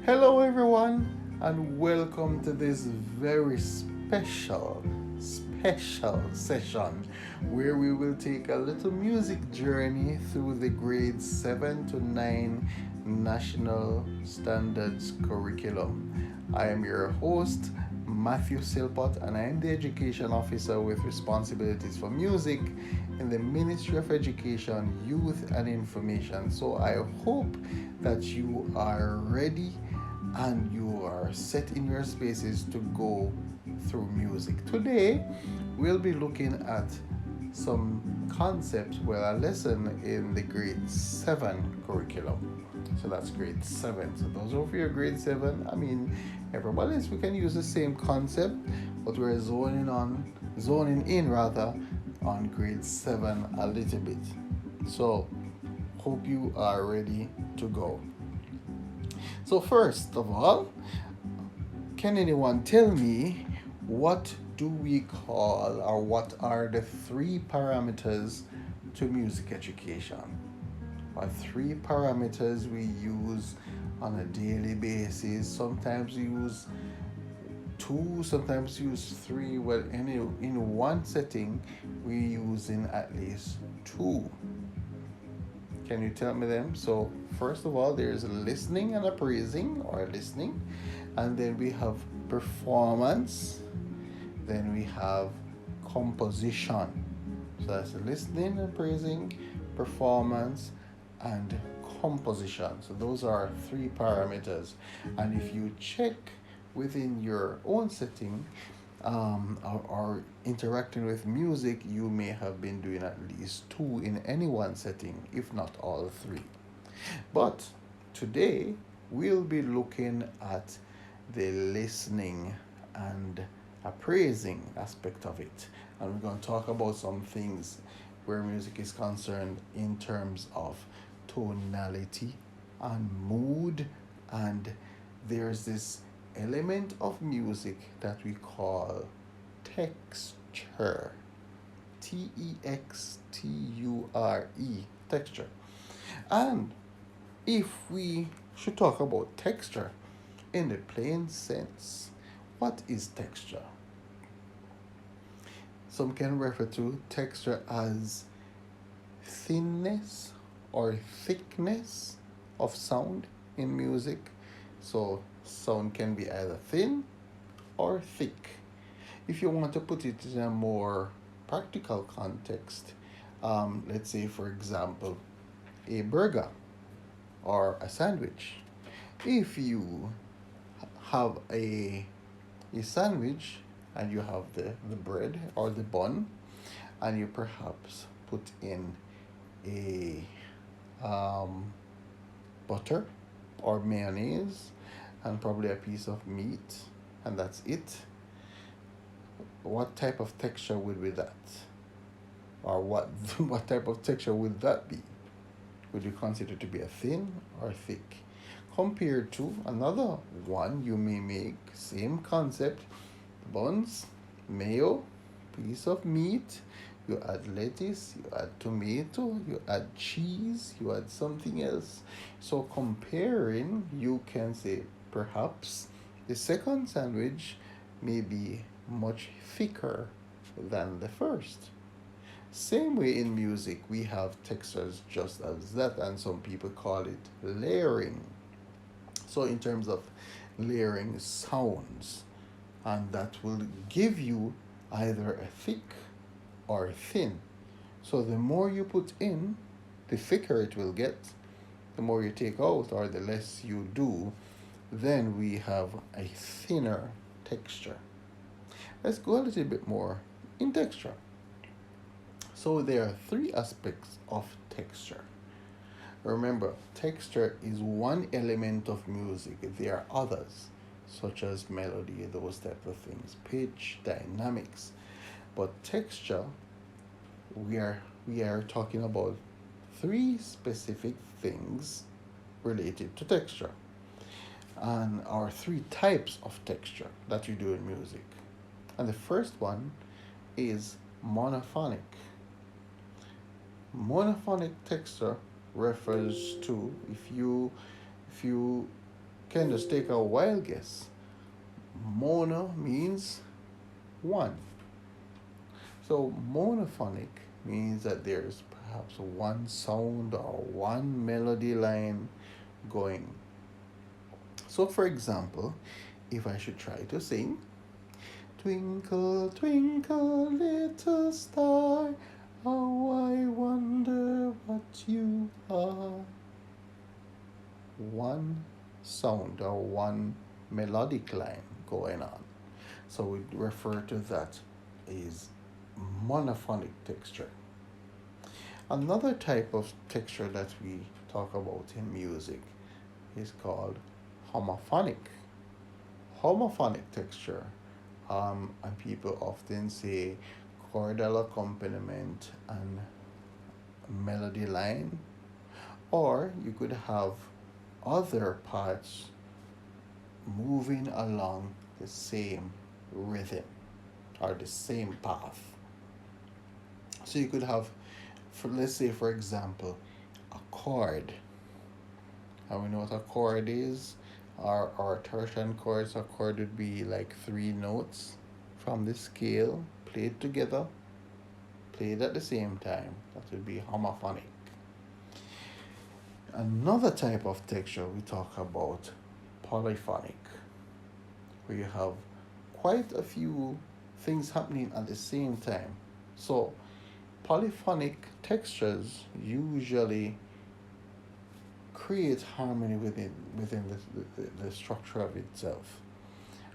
Hello, everyone, and welcome to this very special session where we will take a little music journey through the grades 7 to 9 National Standards Curriculum. I am your host, Matthew Silpot, and I am the Education Officer with responsibilities for music in the Ministry of Education, Youth and Information. So I hope that you are ready and you are set in your spaces to go through music. Today, we'll be looking at some concepts, well, a lesson in the grade 7 curriculum. So that's grade 7. So those of you grade 7, everybody else, we can use the same concept, but we're zoning in rather, on grade 7 a little bit. So hope you are ready to go. So first of all, can anyone tell me what do we call, or what are the three parameters to music education? Or three parameters we use on a daily basis. Sometimes we use two, sometimes use three. Well, in one setting, we're using at least two. Can you tell me them? So first of all, there's listening and appraising, or listening, and then we have performance, then we have composition. So that's listening, appraising, performance, and composition. So those are three parameters. And if you check within your own setting, or interacting with music, you may have been doing at least two in any one setting, if not all three. But today, we'll be looking at the listening and appraising aspect of it. And we're going to talk about some things where music is concerned in terms of tonality and mood, and there's this element of music that we call texture. Texture. Texture. And if we should talk about texture in the plain sense, what is texture? Some can refer to texture as thinness or thickness of sound in music. So sound can be either thin or thick. If you want to put it in a more practical context, let's say, for example, a burger or a sandwich. If you have a sandwich and you have the bread or the bun, and you perhaps put in a butter or mayonnaise and probably a piece of meat, and that's it. What type of texture would be that? Or what what type of texture would that be? Would you consider to be a thin or thick? Compared to another one you may make, same concept, buns, mayo, piece of meat, you add lettuce, you add tomato, you add cheese, you add something else. So comparing, you can say perhaps the second sandwich may be much thicker than the first. Same way in music, we have textures just as that, and some people call it layering. So, in terms of layering sounds, and that will give you either a thick or thin. So, the more you put in, the thicker it will get. The more you take out, or the less you do, then we have a thinner texture. Let's go a little bit more in texture. So there are three aspects of texture. Remember, texture is one element of music. There are others, such as melody, those type of things, pitch, dynamics. But texture, we are talking about three specific things related to texture, and our three types of texture that you do in music. And the first one is monophonic. Monophonic texture refers to, if you If you can just take a wild guess, mono means one. So monophonic means that there's perhaps one sound or one melody line going. So, for example, if I should try to sing, twinkle, twinkle, little star, how I wonder what you are. One sound or one melodic line going on. So we refer to that as monophonic texture. Another type of texture that we talk about in music is called homophonic. Homophonic texture, and people often say chordal accompaniment and melody line, or you could have other parts moving along the same rhythm or the same path. So you could have, for let's say for example, a chord. And we know what a chord is. Our tertian chords, a chord would be like three notes from the scale played together, played at the same time. That would be homophonic. Another type of texture we talk about polyphonic, where you have quite a few things happening at the same time. So polyphonic textures usually create harmony within the structure of itself.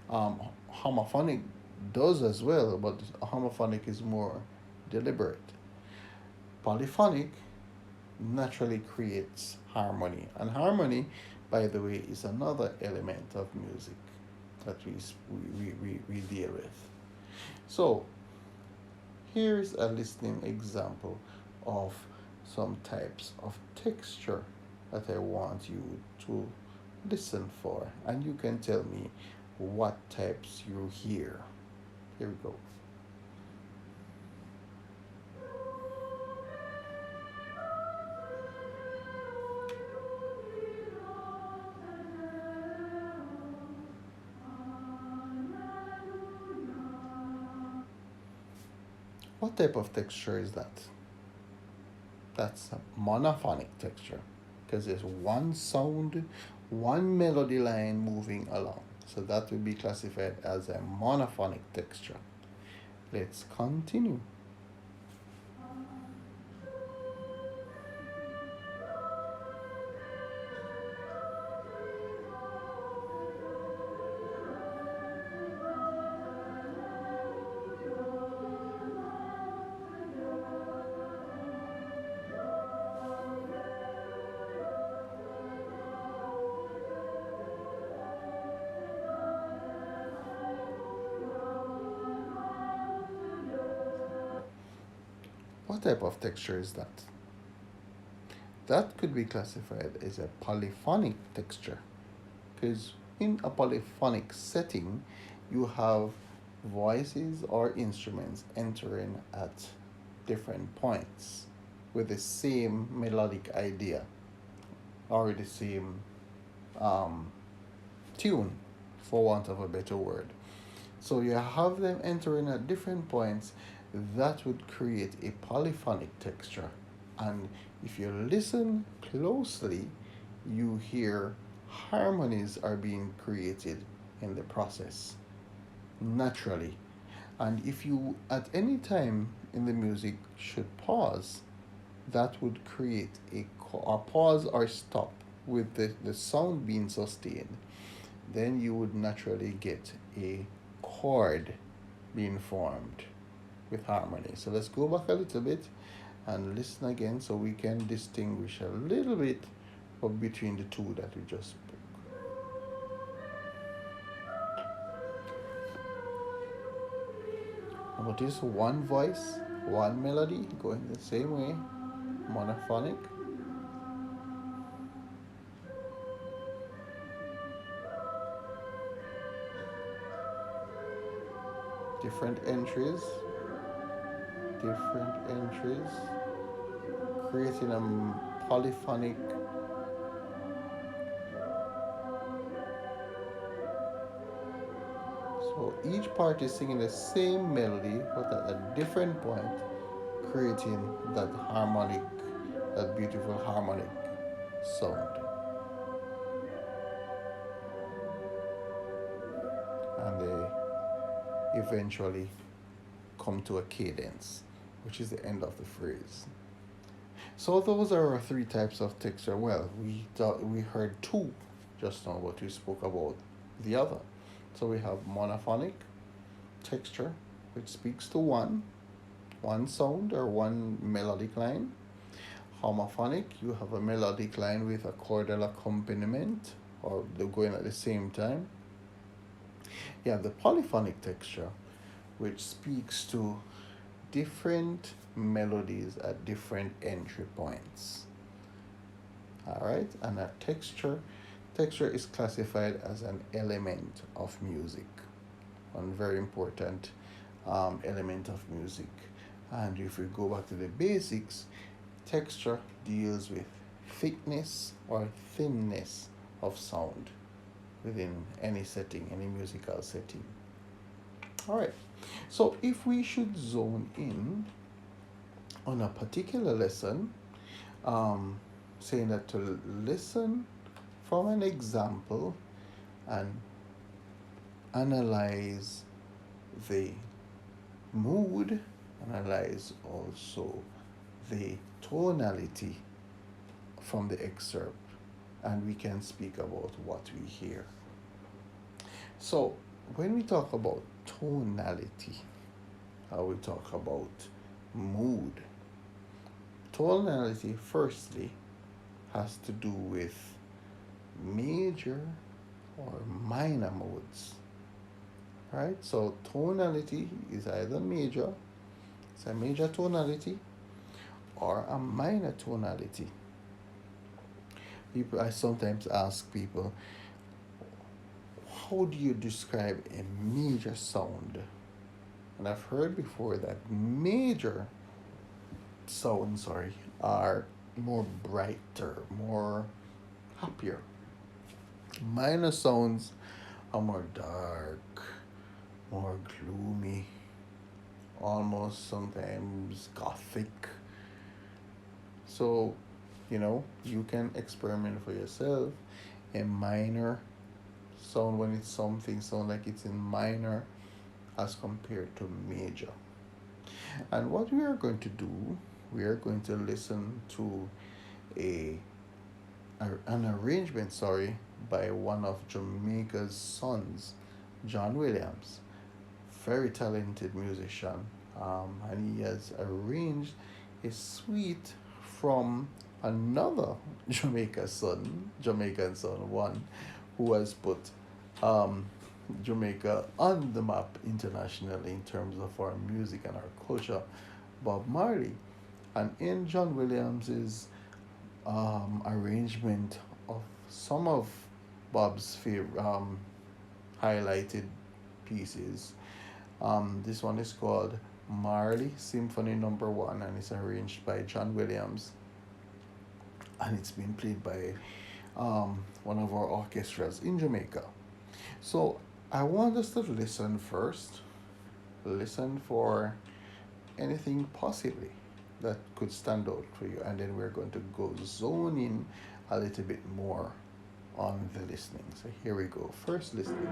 Um, Homophonic does as well, but homophonic is more deliberate. Polyphonic naturally creates harmony, and harmony, by the way, is another element of music that we deal with. So here's a listening example of some types of texture that I want you to listen for, and you can tell me what types you hear. Here we go. What type of texture is that? That's a monophonic texture because there's one sound, one melody line moving along. So that would be classified as a monophonic texture. Let's continue. What type of texture is that? That could be classified as a polyphonic texture because in a polyphonic setting, you have voices or instruments entering at different points with the same melodic idea or the same um, tune, for want of a better word. So you have them entering at different points. That would create a polyphonic texture. And if you listen closely, you hear harmonies are being created in the process naturally. And if you at any time in the music should pause, that would create a pause or stop with the sound being sustained. Then you would naturally get a chord being formed with harmony. So let's go back a little bit and listen again so we can distinguish a little bit of between the two that we just spoke. Notice one voice, one melody going the same way, monophonic. Different entries, different entries, creating a polyphonic So each part is singing the same melody but at a different point, creating that harmonic, that beautiful harmonic sound. And they eventually come to a cadence, which is the end of the phrase. So those are our three types of texture. Well, we heard two just now, but we spoke about the other. So we have monophonic texture, which speaks to one sound or one melodic line. Homophonic, you have a melodic line with a chordal accompaniment, or they're going at the same time. You have the polyphonic texture, which speaks to different melodies at different entry points. All right, and a texture is classified as an element of music, one very important element of music. And if we go back to the basics, texture deals with thickness or thinness of sound within any setting, any musical setting. All right, so if we should zone in on a particular lesson, saying that to listen from an example and analyze the mood, analyze also the tonality from the excerpt, and we can speak about what we hear. So when we talk about tonality, we talk about mood. Tonality, firstly, has to do with major or minor modes. Right? So tonality is either major, it's a major tonality, or a minor tonality. I sometimes ask people, how do you describe a major sound? And I've heard before that major sounds, are more brighter, more happier. Minor sounds are more dark, more gloomy, almost sometimes gothic. So, you can experiment for yourself. A minor sound, when it's something sound like it's in minor as compared to major. And what we are going to do, we are going to listen to an arrangement, by one of Jamaica's sons, John Williams, very talented musician, and he has arranged a suite from another Jamaican son, one who has put Jamaica on the map internationally in terms of our music and our culture, Bob Marley. And in John Williams's arrangement of some of Bob's favorite highlighted pieces, this one is called Marley Symphony Number 1, and it's arranged by John Williams, and it's been played by one of our orchestras in Jamaica. So I want us to listen first. Listen for anything possibly that could stand out for you, and then we're going to go zone in a little bit more on the listening. So here we go. First listening.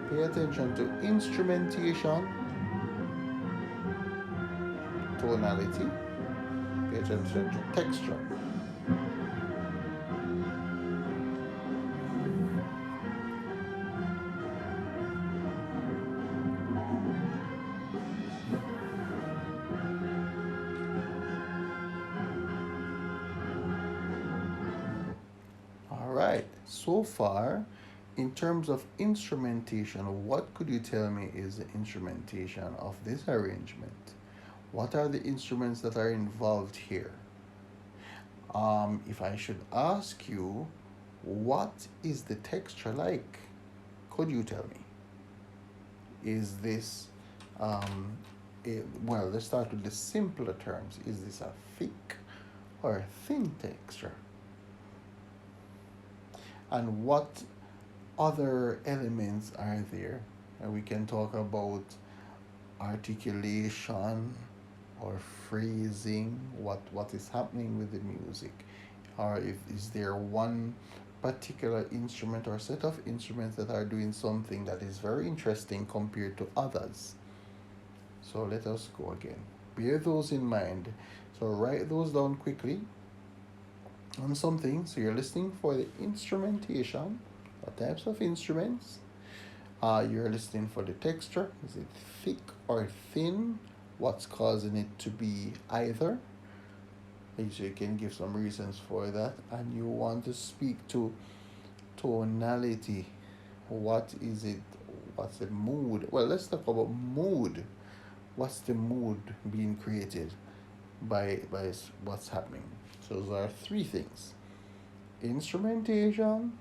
Pay attention to instrumentation, tonality, pay attention to texture. All right, so far, in terms of instrumentation, what could you tell me is the instrumentation of this arrangement? What are the instruments that are involved here? If I should ask you, what is the texture like? Could you tell me? Is this Um, well, let's start with the simpler terms. Is this a thick or a thin texture? And what other elements are there? And we can talk about articulation or phrasing, what is happening with the music, or if is there one particular instrument or set of instruments that are doing something that is very interesting compared to others. So let us go again. Bear those in mind. So write those down quickly on something. So you're listening for the instrumentation, what types of instruments. You're listening for the texture. Is it thick or thin? What's causing it to be either? So you can give some reasons for that. And you want to speak to tonality. What is it? What's the mood? Well, let's talk about mood. What's the mood being created by what's happening? So those are three things: instrumentation,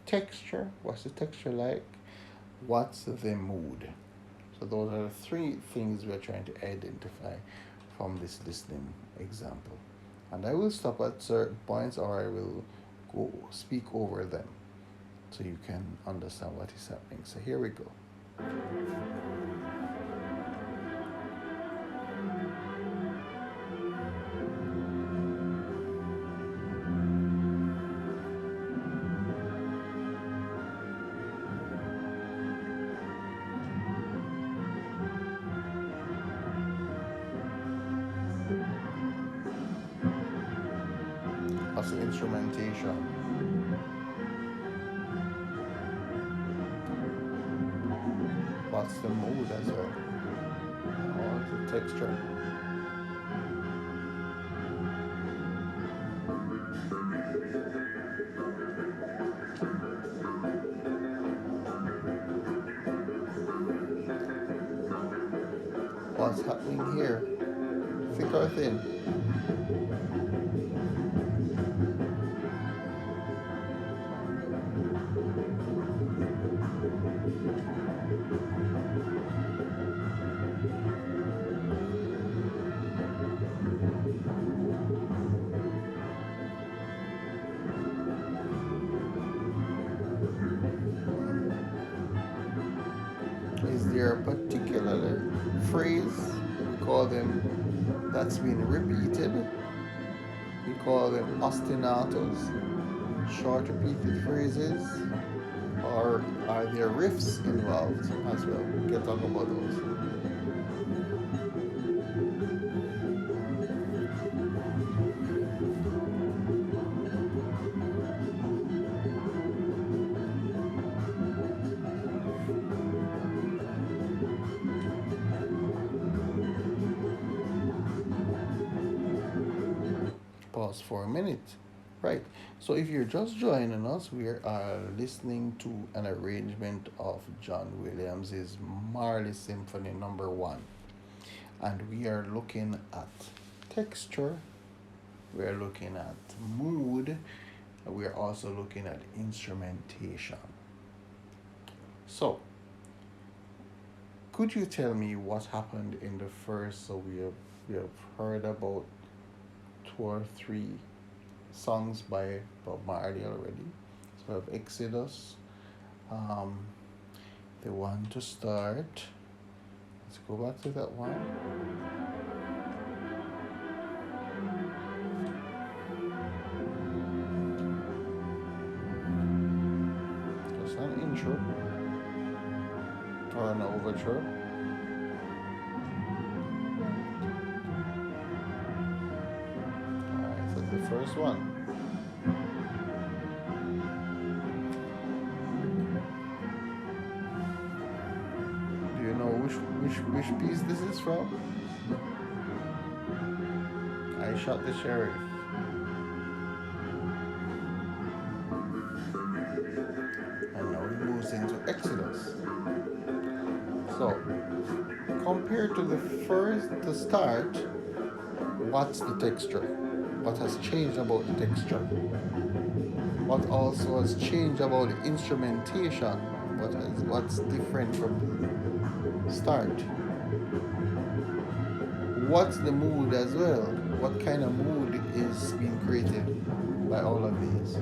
texture. What's the texture like? What's the mood? So those are the three things we're trying to identify from this listening example. And I will stop at certain points, or I will go speak over them so you can understand what is happening. So here we go. What's the instrumentation? What's the mood as well? What's the texture? What's happening here? Thick or thin? Is there a particular phrase, we call them, that's been repeated? We call them ostinatos, short repeated phrases, or are there riffs involved as well? We can talk about those. Pause for a minute. Right. So if you're just joining us, we are listening to an arrangement of John Williams's Marley Symphony Number 1. And we are looking at texture, we are looking at mood, and we are also looking at instrumentation. So, could you tell me what happened in the first? So we have heard about two or three songs by Bob Marley already. So we have Exodus, um, the one to start. Let's go back to that one. Just an intro or an overture. Alright, so the first one. Do you know which piece this is from? I Shot the Sheriff. And now he moves into Exodus. So, compared to the start, what's the texture? What has changed about the texture? What also has changed about the instrumentation? What's different from start. What's the mood as well? What kind of mood is being created by all of these?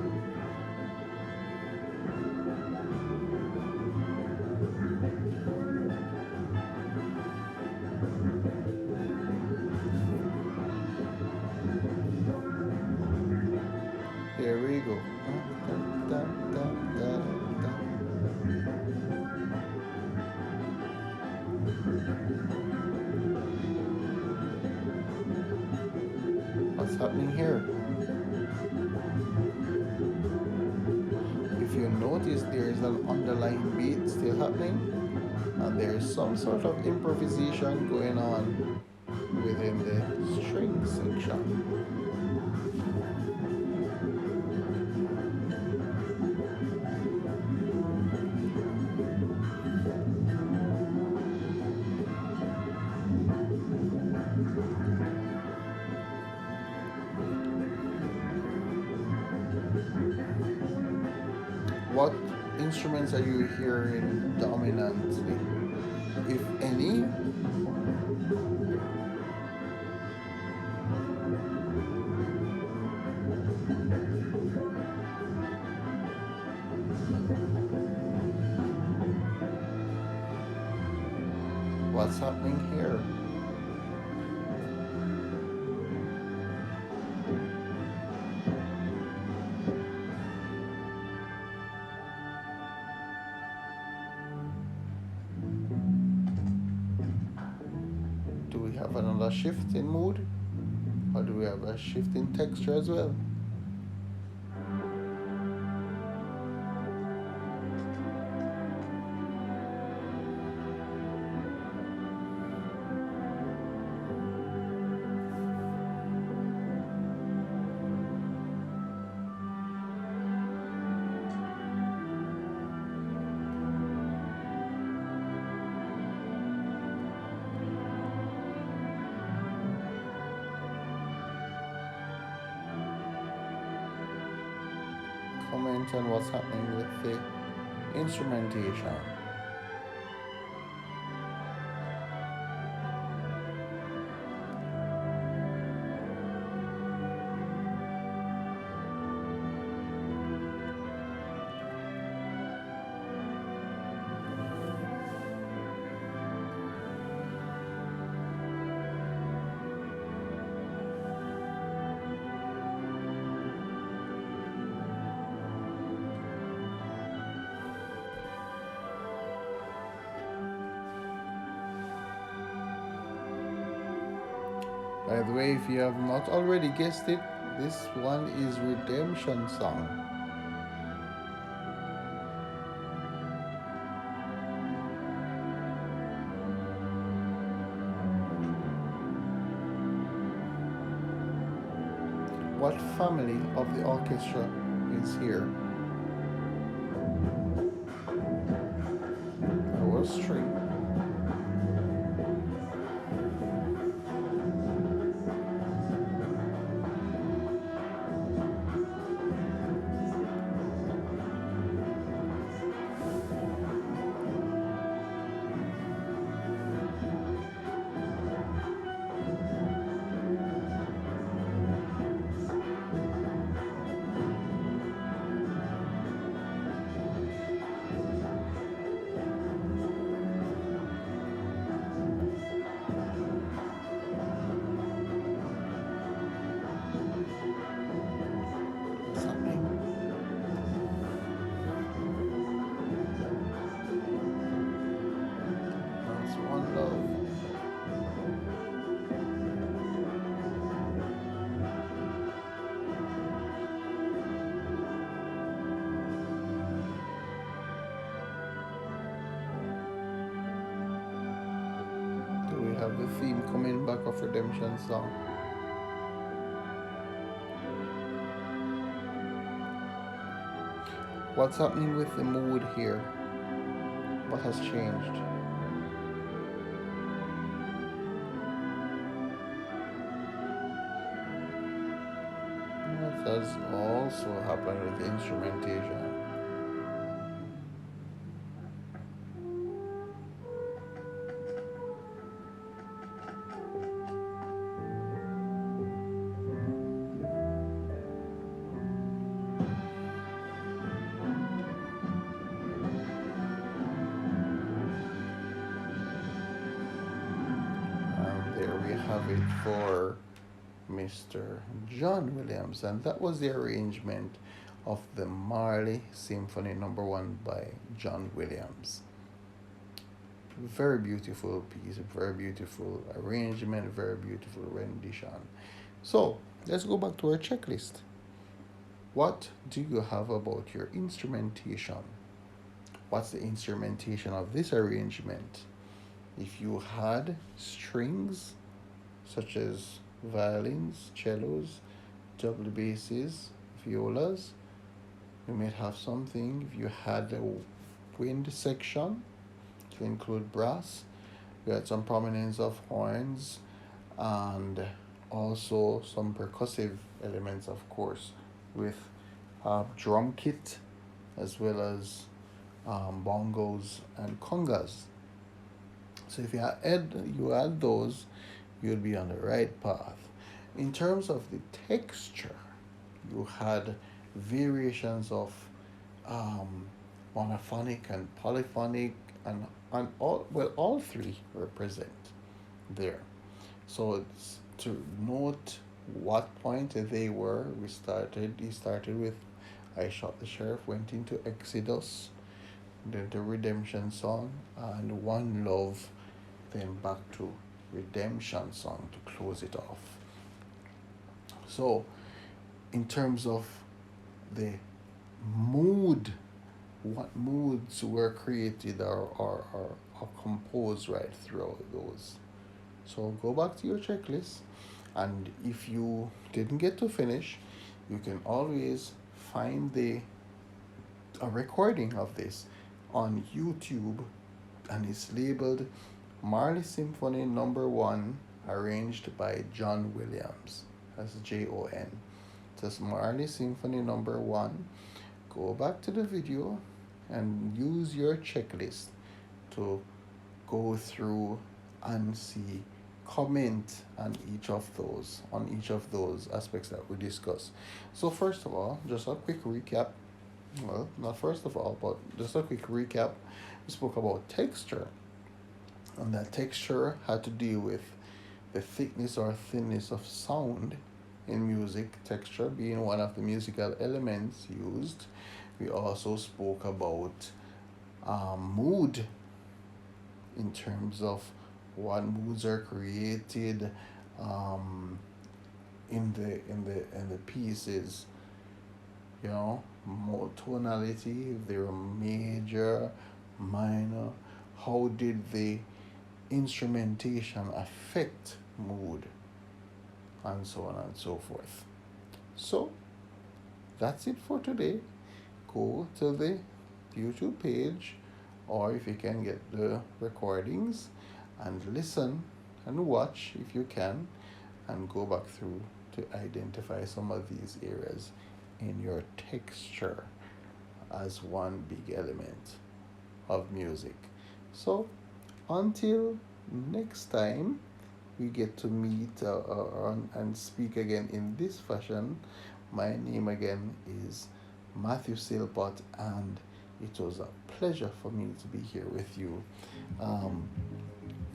Here we go. What's happening here? If you notice, there is an underlying beat still happening, and there is some sort of improvisation going on within the string section. What instruments are you hearing dominantly, if any? What's happening here? Do we have another shift in mood? Or do we have a shift in texture as well? Comment on what's happening with the instrumentation. By the way, if you have not already guessed it, this one is Redemption Song. What family of the orchestra is here? Our string. Have the theme coming back of Redemption Song. What's happening with the mood here? What has changed? What has also happened with the instrumentation? have it for Mr. John Williams, and that was the arrangement of the Marley Symphony Number 1 by John Williams. Very beautiful piece, very beautiful arrangement, very beautiful rendition. So let's go back to our checklist. What do you have about your instrumentation? What's the instrumentation of this arrangement? If you had strings such as violins, cellos, double basses, violas, you might have something. If you had a wind section to include brass, you had some prominence of horns and also some percussive elements, of course, with drum kit as well as bongos and congas. So if you add those, you'll be on the right path. In terms of the texture, you had variations of monophonic and polyphonic, and all three were present there. So it's to note what point they were. He started with I Shot the Sheriff, went into Exodus, then the Redemption Song, and One Love, then back to Redemption Song to close it off. So in terms of the mood, what moods were created or composed right throughout those. So go back to your checklist, and if you didn't get to finish, you can always find a recording of this on YouTube, and it's labeled Marley Symphony Number 1, arranged by John Williams. That's Jon. Just Marley Symphony Number 1. Go back to the video and use your checklist to go through and see comment on each of those aspects that we discussed. So first of all, just a quick recap. Well, not first of all, but just a quick recap. We spoke about texture, and that texture had to deal with the thickness or thinness of sound in music, texture being one of the musical elements used. We also spoke about mood, in terms of what moods are created in the pieces. You know, more tonality, if they were major, minor. How did the instrumentation affect mood, and so on and so forth. So that's it for today. Go to the YouTube page, or if you can get the recordings, and listen and watch if you can, and go back through to identify some of these areas in your texture as one big element of music. So until next time we get to meet and speak again in this fashion, my name again is Matthew Silpot, and it was a pleasure for me to be here with you.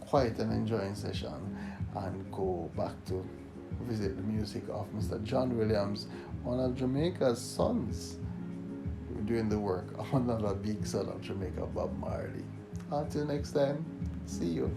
Quite an enjoying session, and go back to visit the music of Mr. John Williams, one of Jamaica's sons, doing the work of another big son of Jamaica, Bob Marley. Until next time, see you.